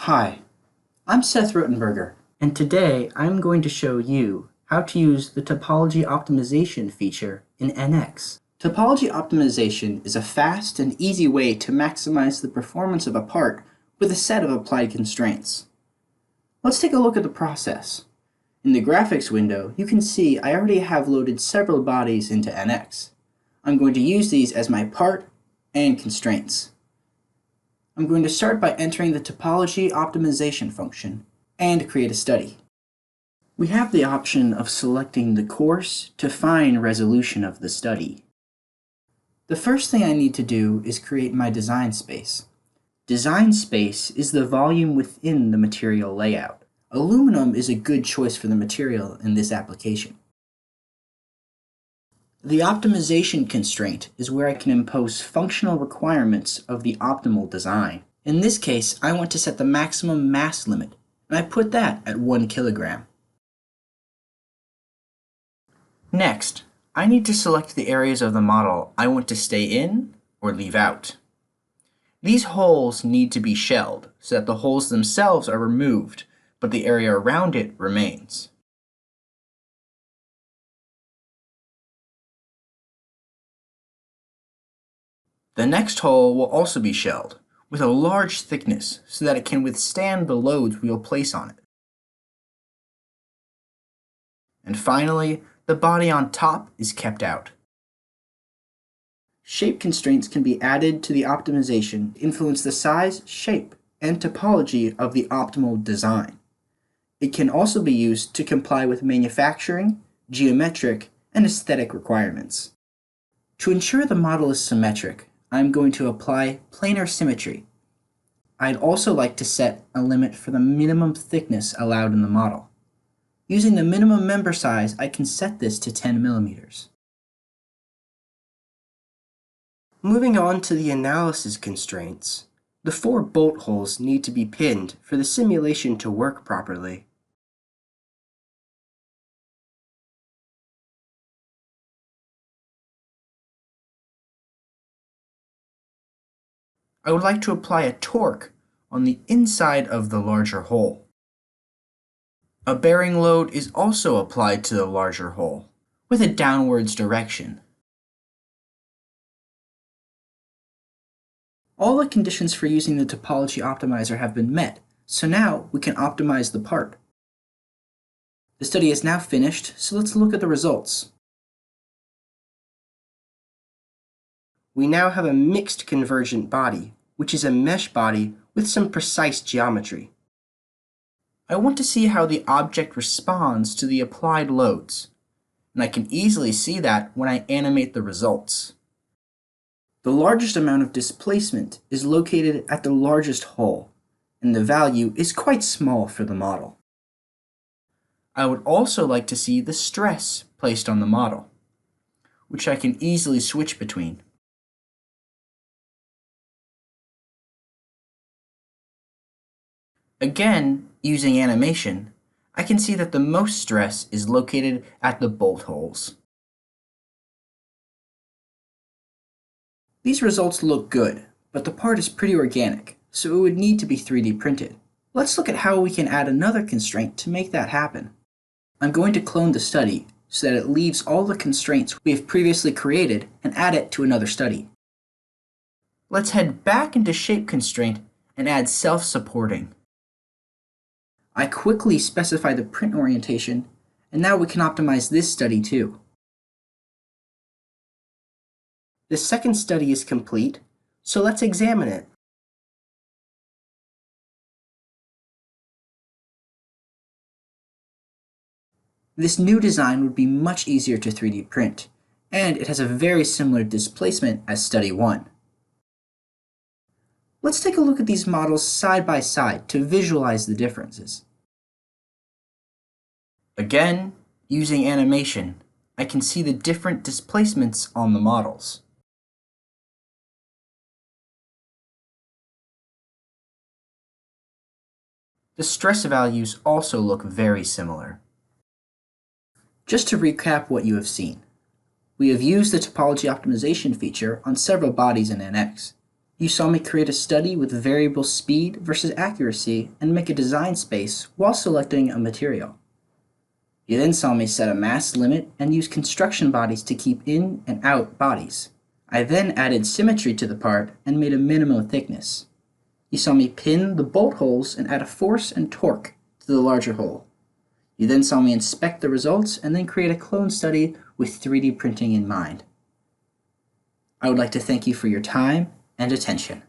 Hi, I'm Seth Rotenberger, and today I'm going to show you how to use the topology optimization feature in NX. Topology optimization is a fast and easy way to maximize the performance of a part with a set of applied constraints. Let's take a look at the process. In the graphics window, you can see I already have loaded several bodies into NX. I'm going to use these as my part and constraints. I'm going to start by entering the topology optimization function and create a study. We have the option of selecting the coarse to fine resolution of the study. The first thing I need to do is create my design space. Design space is the volume within the material layout. Aluminum is a good choice for the material in this application. The optimization constraint is where I can impose functional requirements of the optimal design. In this case, I want to set the maximum mass limit, and I put that at 1 kilogram. Next, I need to select the areas of the model I want to stay in or leave out. These holes need to be shelled so that the holes themselves are removed, but the area around it remains. The next hole will also be shelled, with a large thickness so that it can withstand the loads we will place on it. And finally, the body on top is kept out. Shape constraints can be added to the optimization to influence the size, shape, and topology of the optimal design. It can also be used to comply with manufacturing, geometric, and aesthetic requirements. To ensure the model is symmetric, I'm going to apply planar symmetry. I'd also like to set a limit for the minimum thickness allowed in the model. Using the minimum member size, I can set this to 10 millimeters. Moving on to the analysis constraints, the 4 bolt holes need to be pinned for the simulation to work properly. I would like to apply a torque on the inside of the larger hole. A bearing load is also applied to the larger hole, with a downwards direction. All the conditions for using the topology optimizer have been met, so now we can optimize the part. The study is now finished, so let's look at the results. We now have a mixed convergent body, which is a mesh body with some precise geometry. I want to see how the object responds to the applied loads, and I can easily see that when I animate the results. The largest amount of displacement is located at the largest hole, and the value is quite small for the model. I would also like to see the stress placed on the model, which I can easily switch between. Again, using animation, I can see that the most stress is located at the bolt holes. These results look good, but the part is pretty organic, so it would need to be 3D printed. Let's look at how we can add another constraint to make that happen. I'm going to clone the study so that it leaves all the constraints we have previously created and add it to another study. Let's head back into Shape Constraint and add Self-Supporting. I quickly specify the print orientation, and now we can optimize this study too. The second study is complete, so let's examine it. This new design would be much easier to 3D print, and it has a very similar displacement as study 1. Let's take a look at these models side by side to visualize the differences. Again, using animation, I can see the different displacements on the models. The stress values also look very similar. Just to recap what you have seen, we have used the topology optimization feature on several bodies in NX. You saw me create a study with variable speed versus accuracy and make a design space while selecting a material. You then saw me set a mass limit and use construction bodies to keep in and out bodies. I then added symmetry to the part and made a minimum thickness. You saw me pin the bolt holes and add a force and torque to the larger hole. You then saw me inspect the results and then create a clone study with 3D printing in mind. I would like to thank you for your time and attention.